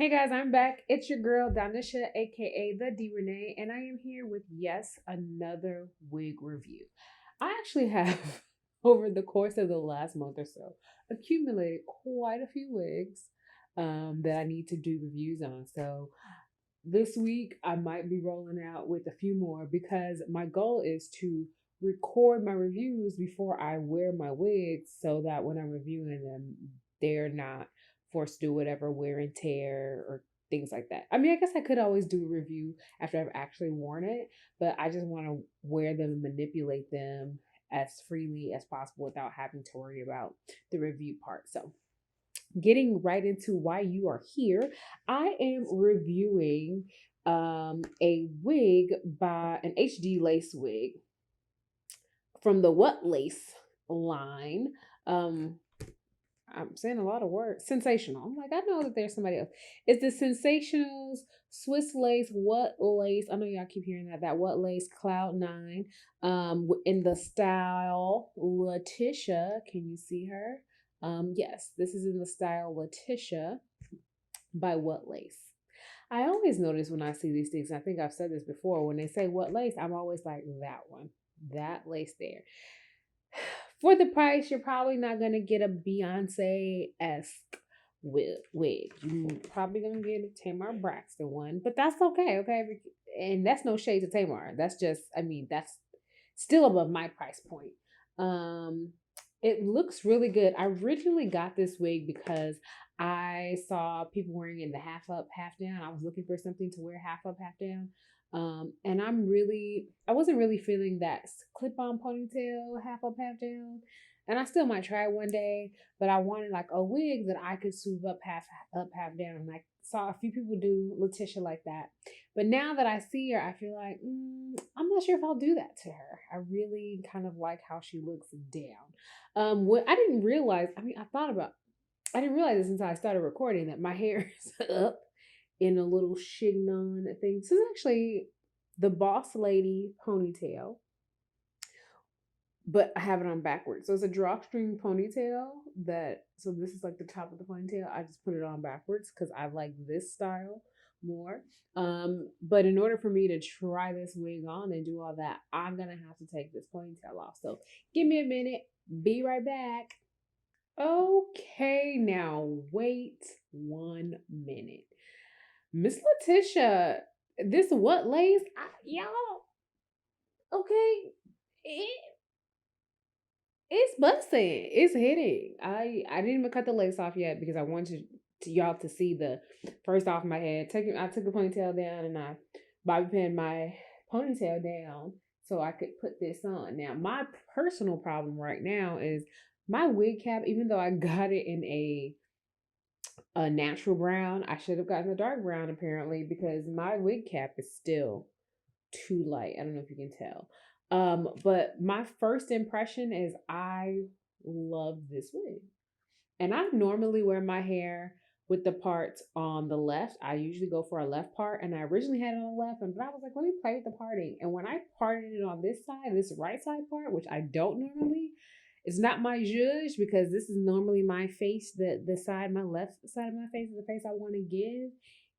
Hey guys, I'm back. It's your girl Latisha, aka TheDRenee, and I am here with another wig review. I actually have, over the course of the last month or so, accumulated quite a few wigs that I need to do reviews on. So this week I might be rolling out with a few more because my goal is to record my reviews before I wear my wigs so that when I'm reviewing them, they're not forced to do whatever wear and tear or things like that. I mean, I guess I could always do a review after I've actually worn it, but I just want to wear them and manipulate them as freely as possible without having to worry about the review part. So, getting right into why you are here, I am reviewing a wig by an HD lace wig from the What Lace line. Um, I'm saying a lot of words. Sensational. I'm like, I know that there's somebody else. It's the Sensationals Swiss Lace What Lace. I know y'all keep hearing that. That What Lace Cloud 9. In the style Latisha. Can you see her? Yes, this is in the style Latisha by What Lace. I always notice when I see these things, and I think I've said this before, when they say what lace, I'm always like, that one, that lace there. For the price, you're probably not gonna get a Beyonce-esque wig. You're probably gonna get a Tamar Braxton one, but that's okay, okay? And that's no shade to Tamar. That's just, I mean, that's still above my price point. Um, it looks really good. I originally got this wig because I saw people wearing it in the half up, half down. I was looking for something to wear half up, half down. And I wasn't really feeling that clip on ponytail, half up, half down. And I still might try it one day, but I wanted like a wig that I could swoop up, half down. And I saw a few people do Latisha like that. But now that I see her, I feel like I'm not sure if I'll do that to her. I really kind of like how she looks down. What I didn't realize, I didn't realize this until I started recording that my hair is up in a little chignon thing. This is actually the Boss Lady ponytail, but I have it on backwards. So it's a drawstring ponytail so this is like the top of the ponytail. I just put it on backwards because I like this style more. But in order for me to try this wig on and do all that, I'm gonna have to take this ponytail off. So give me a minute, be right back. Okay, now wait 1 minute. Miss Latisha, this what lace? Y'all, okay, it, it's busting. It's hitting. I didn't even cut the lace off yet because I wanted y'all to see the first off my head. I took the ponytail down and I bobby pinned my ponytail down so I could put this on. Now my personal problem right now is my wig cap. Even though I got it in a natural brown, I should have gotten a dark brown apparently because my wig cap is still too light. I don't know if you can tell. But my first impression is I love this wig. And I normally wear my hair with the parts on the left. I usually go for a left part, and I originally had it on the left, but I was like, let me play with the parting. And when I parted it on this side, this right side part, which I don't normally, it's not my zhuzh because this is normally my face, the side, my left side of my face is the face I want to give.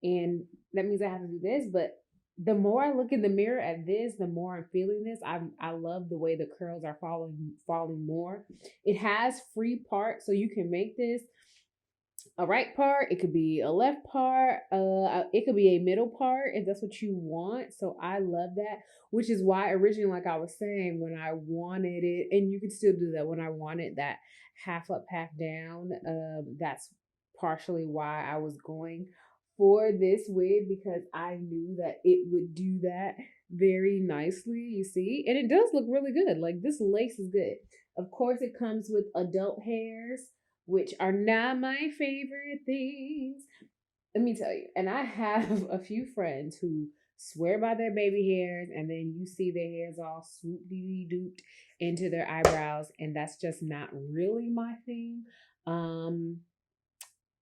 And that means I have to do this. But the more I look in the mirror at this, the more I'm feeling this. I love the way the curls are falling more. It has free parts, so you can make this a right part. It could be a left part. It could be a middle part if that's what you want. So I love that, which is why originally, like I was saying, when I wanted it, and you can still do that when I wanted that half up, half down. That's partially why I was going for this wig because I knew that it would do that very nicely. You see, and it does look really good. Like this lace is good. Of course, it comes with adult hairs, which are not my favorite things. Let me tell you. And I have a few friends who swear by their baby hairs, and then you see their hairs all swoop dee dooped into their eyebrows, and that's just not really my thing. Um,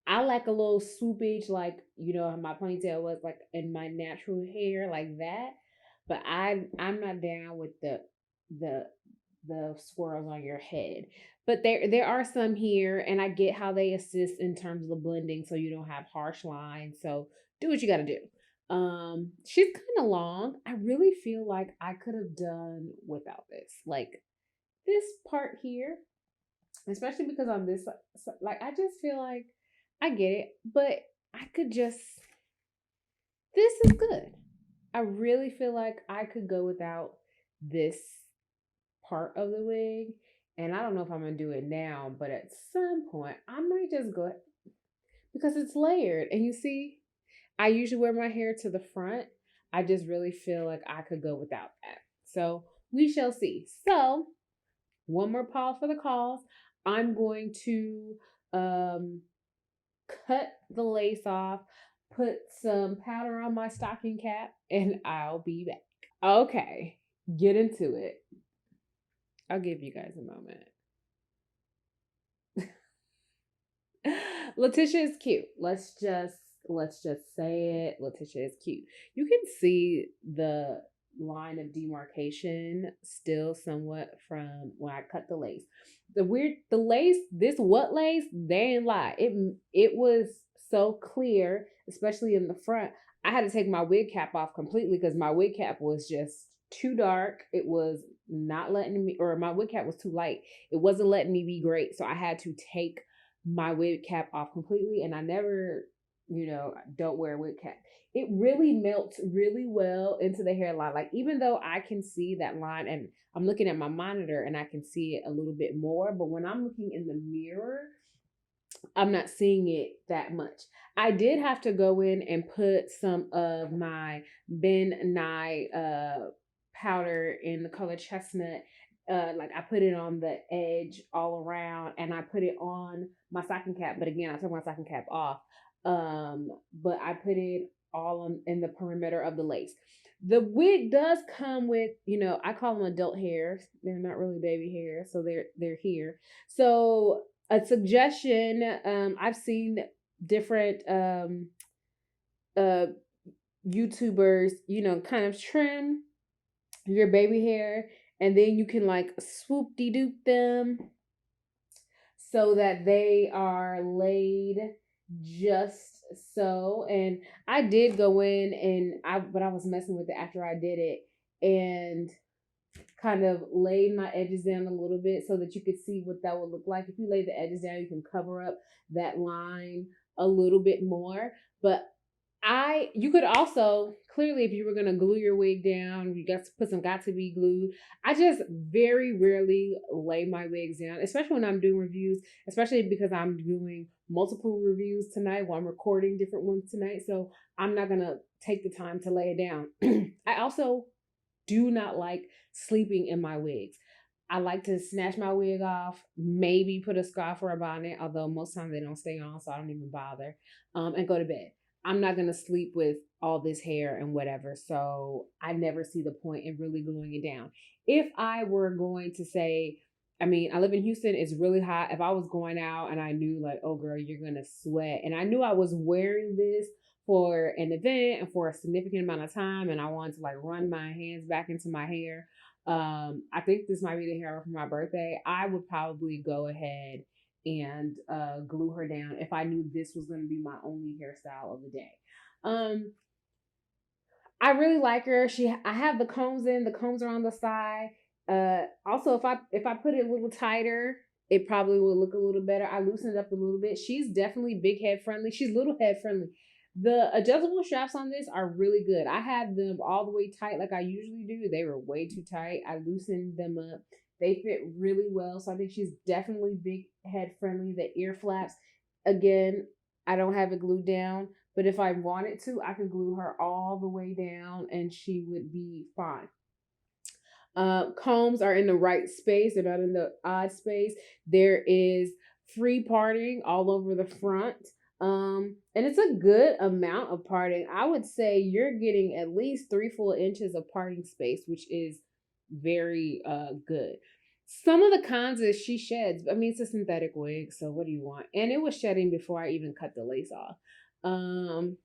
I like a little swoopage, like my ponytail was like in my natural hair, like that. But I'm not down with the the swirls on your head. But there are some here, and I get how they assist in terms of the blending so you don't have harsh lines. So do what you gotta do. She's kind of long. I really feel like I could have done without this. Like this part here, especially because on this like I just feel like I get it, but I could just this is good. I really feel like I could go without this part of the wig. And I don't know if I'm gonna do it now, but at some point I might just go because it's layered. And you see, I usually wear my hair to the front. I just really feel like I could go without that. So we shall see. So one more pause for the calls. I'm going to cut the lace off, put some powder on my stocking cap, and I'll be back. Okay, get into it. I'll give you guys a moment. Latisha is cute. Let's just say it. Latisha is cute. You can see the line of demarcation still somewhat from when I cut the lace. The lace, this what lace, they ain't lie. It was so clear, especially in the front. I had to take my wig cap off completely because my wig cap was just too dark. It was not letting me, or my wig cap was too light. It wasn't letting me be great. So I had to take my wig cap off completely, and I never, don't wear a wig cap. It really melts really well into the hairline. Like, even though I can see that line and I'm looking at my monitor and I can see it a little bit more, but when I'm looking in the mirror, I'm not seeing it that much. I did have to go in and put some of my Ben Nye powder in the color chestnut. Like I put it on the edge all around, and I put it on my stocking cap. But again, I took my stocking cap off. But I put it all in the perimeter of the lace. The wig does come with, I call them adult hairs. They're not really baby hair, so they're here. So a suggestion, I've seen different uh YouTubers, kind of trim your baby hair, and then you can like swoop de doop them so that they are laid just so. And I did go in and but I was messing with it after I did it, and kind of laid my edges down a little bit so that you could see what that would look like. If you lay the edges down, you can cover up that line a little bit more. But you could also clearly, if you were gonna glue your wig down, you got to put some got to be glue. I just very rarely lay my wigs down, especially when I'm doing reviews, especially because I'm doing multiple reviews tonight while I'm recording different ones tonight. So I'm not gonna take the time to lay it down. I also do not like sleeping in my wigs. I like to snatch my wig off, maybe put a scarf or a bonnet, although most times they don't stay on, so I don't even bother, and go to bed. I'm not going to sleep with all this hair and whatever, so I never see the point in really gluing it down. If I were going to say, I live in Houston, it's really hot. If I was going out and I knew like, oh girl, you're going to sweat, and I knew I was wearing this for an event and for a significant amount of time, and I wanted to like run my hands back into my hair, I think this might be the hair for my birthday, I would probably go ahead and glue her down if I knew this was going to be my only hairstyle of the day. I really like her. I have the combs in. The combs are on the side. Also, if I put it a little tighter, it probably will look a little better. I loosened it up a little bit. She's definitely big head friendly. She's little head friendly. The adjustable straps on this are really good. I had them all the way tight like I usually do. They were way too tight. I loosened them up. They fit really well. So I think she's definitely big head friendly. The ear flaps, again, I don't have it glued down, but if I wanted to, I could glue her all the way down and she would be fine. Combs are in the right space. They're not in the odd space. There is free parting all over the front. And it's a good amount of parting. I would say you're getting at least 3 full inches of parting space, which is very good. Some of the cons is she sheds. It's a synthetic wig, so what do you want? And it was shedding before I even cut the lace off. I'm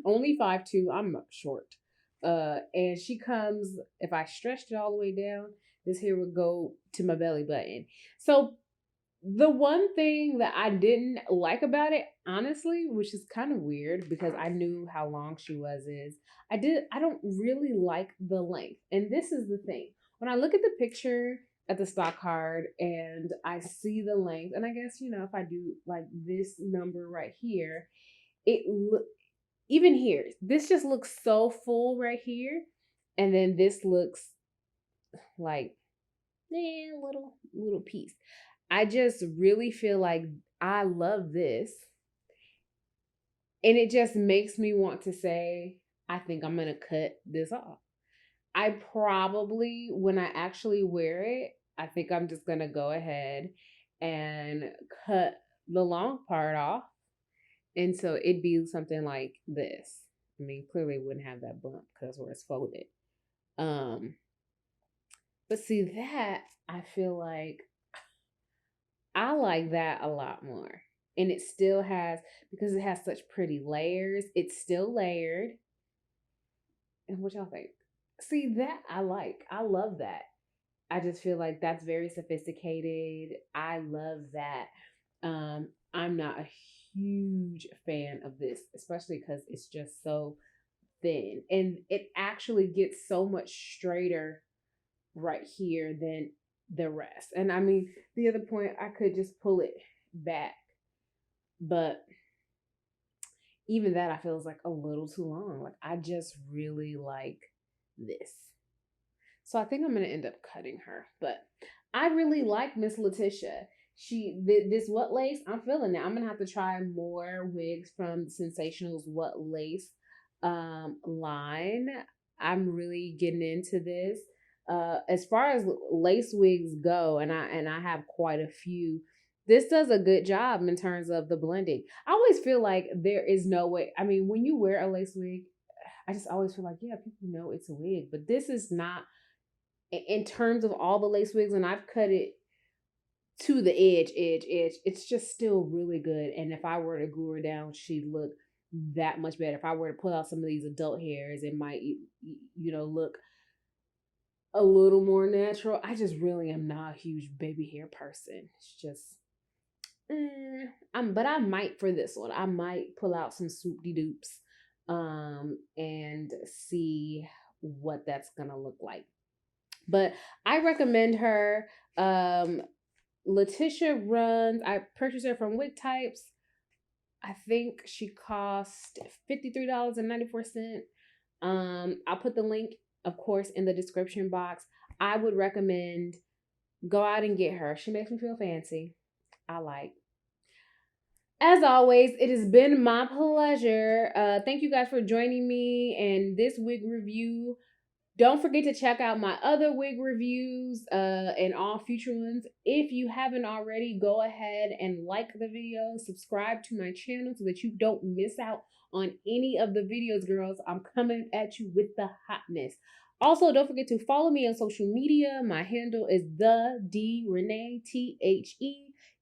only 5'2", I'm short. And she comes, if I stretched it all the way down, This here would go to my belly button. So the one thing that I didn't like about it, honestly, which is kind of weird because I knew how long she was, is I don't really like the length. And this is the thing. When I look at the picture at the stock card and I see the length, and I guess, if I do like this number right here, even here, this just looks so full right here. And then this looks like little piece. I just really feel like I love this. And it just makes me want to say, I think I'm going to cut this off. I probably, when I actually wear it, I think I'm just going to go ahead and cut the long part off. And so it'd be something like this. I mean, clearly it wouldn't have that bump because where it's folded. But see that, I feel like I like that a lot more. And it still has, because it has such pretty layers, it's still layered. And what y'all think? See, that I like. I love that. I just feel like that's very sophisticated. I love that. I'm not a huge fan of this, especially because it's just so thin. And it actually gets so much straighter right here than the rest. And I mean, the other point, I could just pull it back, but even that I feel is like a little too long. Like I just really like this. So I think I'm gonna end up cutting her. But I really like Miss Latisha. This What Lace, I'm feeling it. I'm gonna have to try more wigs from Sensational's What Lace line. I'm really getting into this. As far as lace wigs go, and I have quite a few, this does a good job in terms of the blending. I always feel like there is no way. I mean, when you wear a lace wig, I just always feel like, yeah, people know it's a wig, but this is not, in terms of all the lace wigs, and I've cut it to the edge, it's just still really good. And if I were to glue her down, she'd look that much better. If I were to pull out some of these adult hairs, it might, look a little more natural. I just really am not a huge baby hair person. It's just, but I might for this one. I might pull out some swoop de dupes, and see what that's gonna look like. But I recommend her. Latisha runs. I purchased her from Wig Types. I think she cost $53.94. I'll put the link, of course, in the description box. I would recommend go out and get her. She makes me feel fancy. I like. As always, it has been my pleasure. Thank you guys for joining me in this wig review. Don't forget to check out my other wig reviews and all future ones. If you haven't already, go ahead and like the video, subscribe to my channel so that you don't miss out on any of the videos, girls. I'm coming at you with the hotness. Also, don't forget to follow me on social media. My handle is TheDRenee,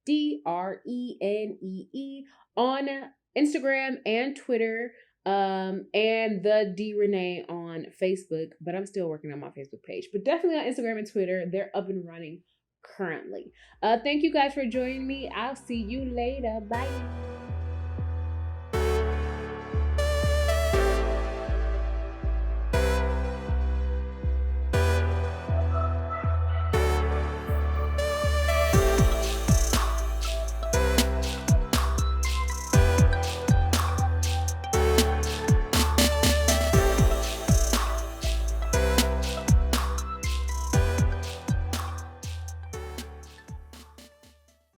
TheDrenee, on Instagram and Twitter. And TheDRenee on Facebook, but I'm still working on my Facebook page. But definitely on Instagram and Twitter, they're up and running currently. Thank you guys for joining me. I'll see you later. Bye.